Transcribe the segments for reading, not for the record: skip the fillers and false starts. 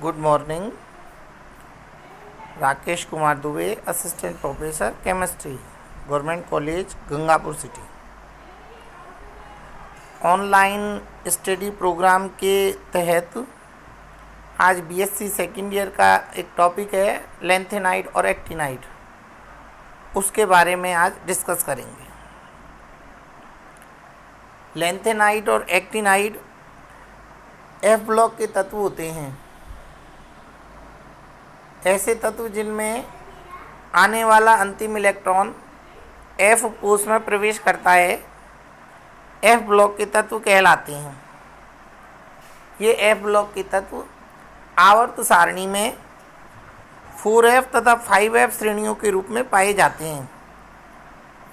Good morning. Rakesh Kumar Dubey, assistant professor chemistry, government college Gangapur city. Online study program के तहत आज BSc second year का एक टॉपिक है लेंथेनाइड और एक्टिनाइड। उसके बारे में आज डिस्कस करेंगे। लेंथेनाइड और एक्टिनाइड एफ ब्लॉक के तत्व होते हैं। ऐसे तत्व जिनमें आने वाला अंतिम इलेक्ट्रॉन एफ कोश में प्रवेश करता है एफ ब्लॉक के तत्व कहलाते हैं। ये एफ ब्लॉक के तत्व आवर्त सारणी में 4f तथा 5f श्रेणियों के रूप में पाए जाते हैं।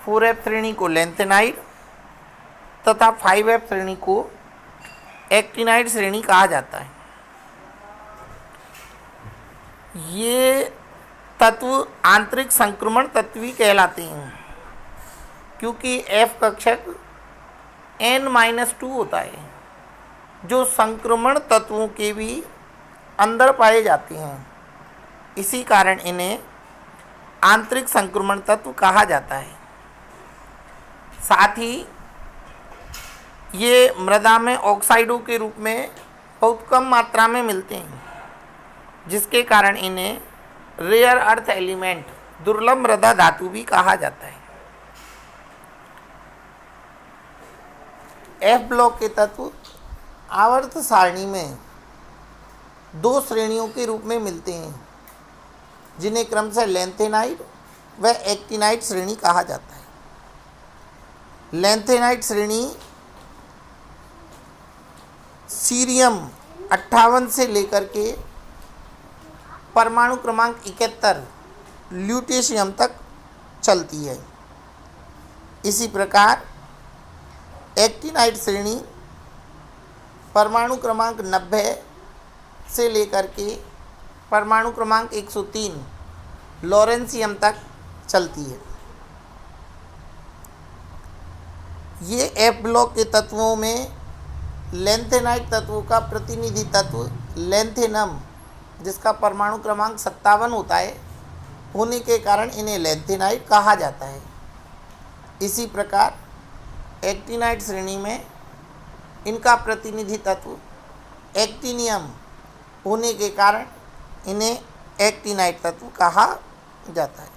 4f श्रेणी को लेंथेनाइड तथा 5f श्रेणी को एक्टिनाइड श्रेणी कहा जाता है। ये तत्व आंतरिक संक्रमण तत्व ही कहलाते हैं, क्योंकि F कक्षक N-2 होता है, जो संक्रमण तत्वों के भी अंदर पाए जाते हैं। इसी कारण इन्हें आंतरिक संक्रमण तत्व कहा जाता है। साथ ही ये मृदा में ऑक्साइडों के रूप में बहुत कम मात्रा में मिलते हैं, जिसके कारण इन्हें रेयर अर्थ एलिमेंट, दुर्लभ मृदा धातु भी कहा जाता है। एफ ब्लॉक के तत्व आवर्त सारणी में 2 श्रेणियों के रूप में मिलते हैं, जिन्हें क्रमशः लेंथेनाइड व एक्टिनाइड श्रेणी कहा जाता है। लेंथेनाइड श्रेणी सीरियम 58 से लेकर के परमाणु क्रमांक 71 ल्यूटेशियम तक चलती है। इसी प्रकार एक्टिनाइड श्रेणी परमाणु क्रमांक 90 से लेकर के परमाणु क्रमांक 103 लॉरेंसियम तक चलती है। ये एफ ब्लॉक के तत्वों में लेंथेनाइड तत्वों का प्रतिनिधि तत्व लेंथेनम, जिसका परमाणु क्रमांक 57 होता है, होने के कारण इन्हें लेंथेनाइड कहा जाता है। इसी प्रकार एक्टिनाइड श्रेणी में इनका प्रतिनिधि तत्व एक्टिनियम होने के कारण इन्हें एक्टिनाइड तत्व कहा जाता है।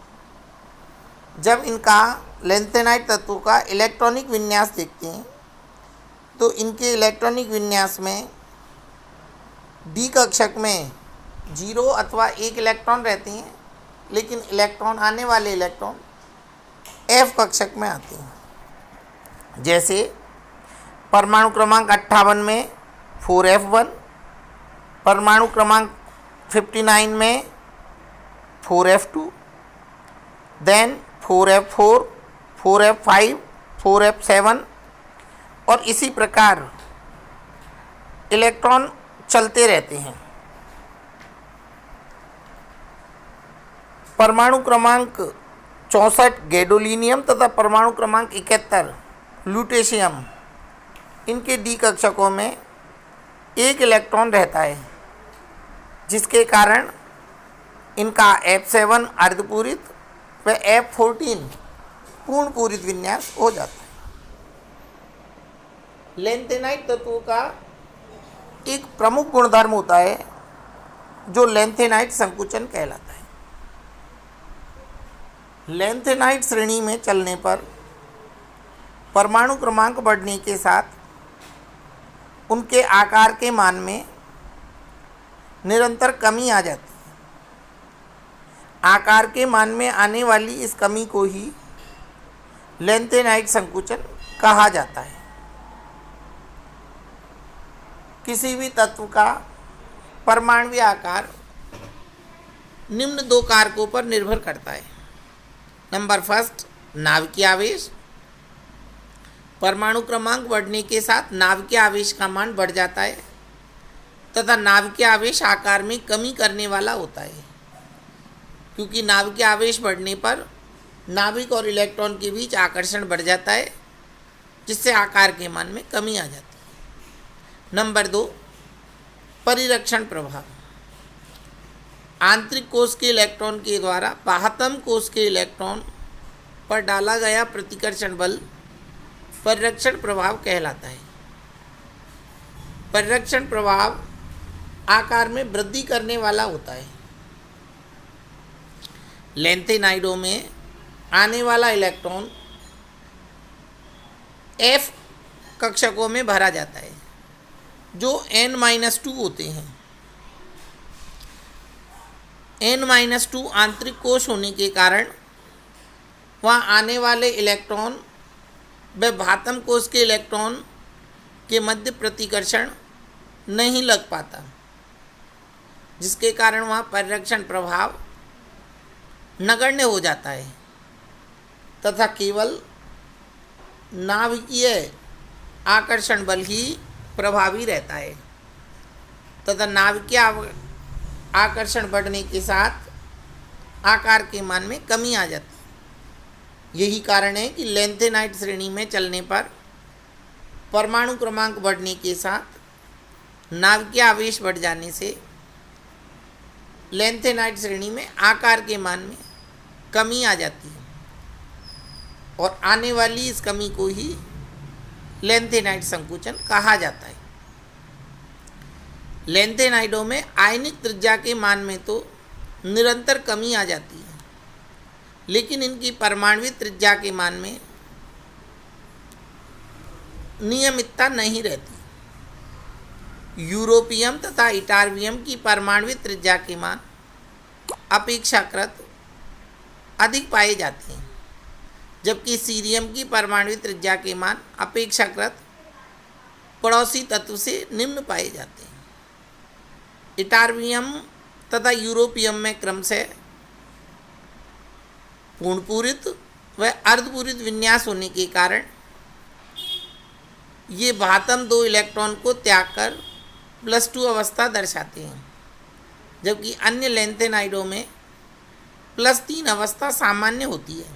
जब इनका लेंथेनाइड तत्वों का इलेक्ट्रॉनिक विन्यास देखते हैं तो इनके इलेक्ट्रॉनिक विन्यास में डी कक्षक में 0 अथवा 1 इलेक्ट्रॉन रहते हैं, लेकिन इलेक्ट्रॉन आने वाले इलेक्ट्रॉन एफ कक्षक में आते हैं। जैसे परमाणु क्रमांक 58 में 4f1, परमाणु क्रमांक 59 में 4f2, then 4f4, 4f5, 4f7 और इसी प्रकार इलेक्ट्रॉन चलते रहते हैं। परमाणु क्रमांक 64 गैडोलीनियम तथा परमाणु क्रमांक 71 ल्यूटेशियम, इनके डी कक्षकों में 1 इलेक्ट्रॉन रहता है, जिसके कारण इनका F7 अर्धपूरित व F14 पूर्ण पूरित विन्यास हो जाता है। लेंथेनाइड तत्वों का एक प्रमुख गुणधर्म होता है जो लेंथेनाइड संकुचन कहलाता है। लेंथेनाइड श्रेणी में चलने पर परमाणु क्रमांक बढ़ने के साथ उनके आकार के मान में निरंतर कमी आ जाती है। आकार के मान में आने वाली इस कमी को ही लेंथेनाइड संकुचन कहा जाता है। किसी भी तत्व का परमाणुवीय आकार निम्न 2 कारकों पर निर्भर करता है। नंबर फर्स्ट, नाभिकीय आवेश। परमाणु क्रमांक बढ़ने के साथ नाभिकीय आवेश का मान बढ़ जाता है तथा नाभिकीय आवेश आकार में कमी करने वाला होता है, क्योंकि नाभिकीय आवेश बढ़ने पर नाभिक और इलेक्ट्रॉन के बीच आकर्षण बढ़ जाता है, जिससे आकार के मान में कमी आ जाती है। नंबर 2, परिरक्षण प्रभाव। आंतरिक कोश के इलेक्ट्रॉन के द्वारा बाह्यतम कोश के इलेक्ट्रॉन पर डाला गया प्रतिकर्षण बल परिरक्षण प्रभाव कहलाता है। परिरक्षण प्रभाव आकार में वृद्धि करने वाला होता है। लैंथेनाइडों में आने वाला इलेक्ट्रॉन F कक्षकों में भरा जाता है जो n-2 होते हैं। n-2 आंतरिक कोश होने के कारण वहाँ आने वाले इलेक्ट्रॉन व बाह्यतम कोश के इलेक्ट्रॉन के मध्य प्रतिकर्षण नहीं लग पाता, जिसके कारण वहाँ परिरक्षण प्रभाव नगण्य हो जाता है तथा केवल नाभिकीय आकर्षण बल ही प्रभावी रहता है तथा नाभिकीय आकर्षण बढ़ने के साथ आकार के मान में कमी आ जाती है। यही कारण है कि लैंथेनाइड श्रेणी में चलने पर परमाणु क्रमांक बढ़ने के साथ नाभिकीय आवेश बढ़ जाने से लैंथेनाइड श्रेणी में आकार के मान में कमी आ जाती है और आने वाली इस कमी को ही लैंथेनाइड संकुचन कहा जाता है। लैंथेनाइडों में आयनिक त्रिज्या के मान में तो निरंतर कमी आ जाती है, लेकिन इनकी परमाणुक त्रिज्या के मान में नियमितता नहीं रहती। यूरोपियम तथा इटारवियम की परमाणुक त्रिज्या के मान अपेक्षाकृत अधिक पाए जाते हैं, जबकि सीरियम की परमाणुक त्रिज्या के मान अपेक्षाकृत पड़ोसी तत्व से निम्न पाए जाते हैं। इटारवियम तथा यूरोपियम में क्रमशः पूर्णपूरित व अर्धपूरित विन्यास होने के कारण ये बाह्यतम 2 इलेक्ट्रॉन को त्याग कर +2 अवस्था दर्शाते हैं, जबकि अन्य लैंथेनाइडों में +3 अवस्था सामान्य होती है।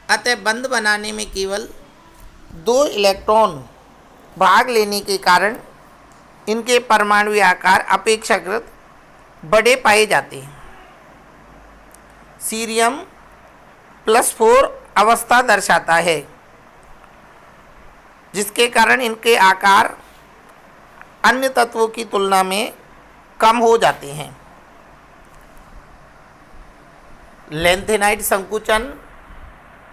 अतः बंध बनाने में केवल 2 इलेक्ट्रॉन भाग लेने के कारण इनके परमाणु आकार अपेक्षाकृत बड़े पाए जाते हैं। सीरियम +4 अवस्था दर्शाता है, जिसके कारण इनके आकार अन्य तत्वों की तुलना में कम हो जाते हैं। लैंथेनाइड संकुचन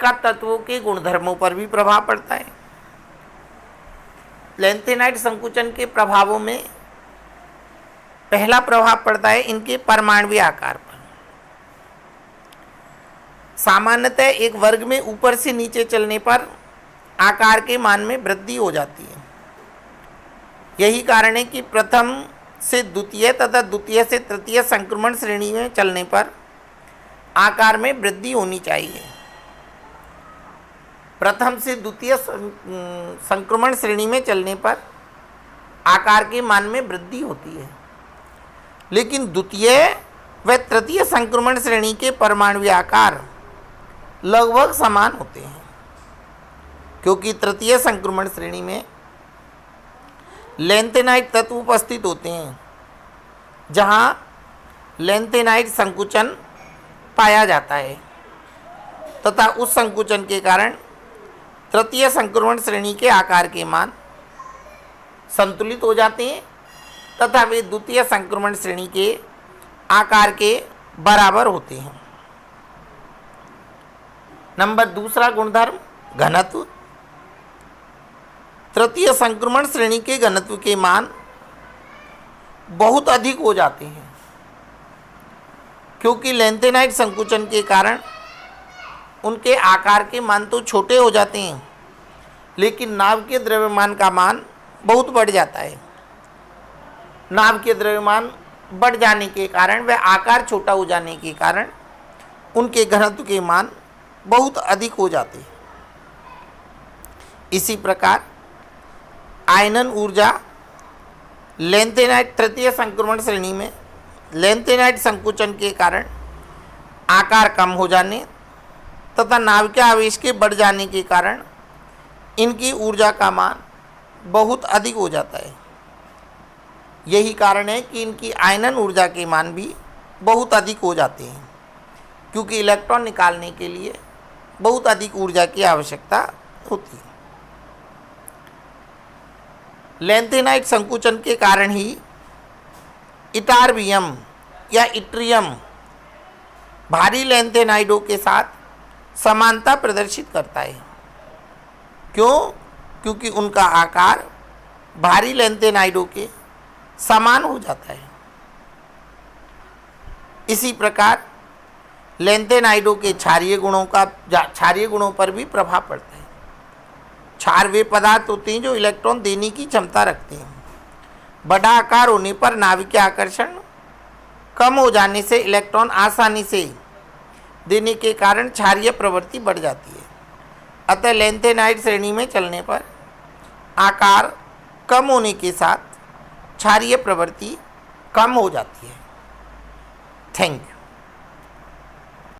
का तत्वों के गुणधर्मों पर भी प्रभाव पड़ता है। लैंथेनाइड संकुचन के प्रभावों में पहला प्रभाव पड़ता है इनके परमाणु आकार पर। सामान्यतः एक वर्ग में ऊपर से नीचे चलने पर आकार के मान में वृद्धि हो जाती है। यही कारण है कि प्रथम से द्वितीय तथा द्वितीय से तृतीय संक्रमण श्रेणी में चलने पर आकार में वृद्धि होनी चाहिए। प्रथम से द्वितीय संक्रमण श्रेणी में चलने पर आकार के मान में वृद्धि होती है, लेकिन द्वितीय व तृतीय संक्रमण श्रेणी के परमाणु आकार लगभग समान होते हैं, क्योंकि तृतीय संक्रमण श्रेणी में लैंथेनाइड तत्व उपस्थित होते हैं, जहां लैंथेनाइड संकुचन पाया जाता है तथा उस संकुचन के कारण तृतीय संक्रमण श्रेणी के आकार के मान संतुलित हो जाते हैं तथा वे द्वितीय संक्रमण श्रेणी के आकार के बराबर होते हैं। नंबर दूसरा गुणधर्म घनत्व। तृतीय संक्रमण श्रेणी के घनत्व के मान बहुत अधिक हो जाते हैं, क्योंकि लैंथेनाइड संकुचन के कारण उनके आकार के मान तो छोटे हो जाते हैं, लेकिन नाभ के द्रव्यमान का मान बहुत बढ़ जाता है। नाभ के द्रव्यमान बढ़ जाने के कारण व आकार छोटा हो जाने के कारण उनके घनत्व के मान बहुत अधिक हो जाते हैं। इसी प्रकार आयनन ऊर्जा लैंथेनाइड तृतीय संक्रमण श्रेणी में लैंथेनाइड संकुचन के कारण आकार कम हो जाने तथा नाभिकीय आवेश के बढ़ जाने के कारण इनकी ऊर्जा का मान बहुत अधिक हो जाता है। यही कारण है कि इनकी आयनन ऊर्जा के मान भी बहुत अधिक हो जाते हैं, क्योंकि इलेक्ट्रॉन निकालने के लिए बहुत अधिक ऊर्जा की आवश्यकता होती है। लैंथेनाइट संकुचन के कारण ही इटारबियम या इट्रियम भारी लैंथेनाइडों के साथ समानता प्रदर्शित करता है। क्यों? क्योंकि उनका आकार भारी लैंथेनाइडों के समान हो जाता है। इसी प्रकार लैंथेनाइडों के क्षारीय गुणों पर भी प्रभाव पड़ता है। क्षार वे पदार्थ होते हैं जो इलेक्ट्रॉन देने की क्षमता रखते हैं। बड़ा आकार होने पर नाभिकीय आकर्षण कम हो जाने से इलेक्ट्रॉन आसानी से देने के कारण क्षारीय प्रवृत्ति बढ़ जाती है। अतः लैंथेनाइड श्रेणी में चलने पर आकार कम होने के साथ क्षारीय प्रवृत्ति कम हो जाती है। Thank you.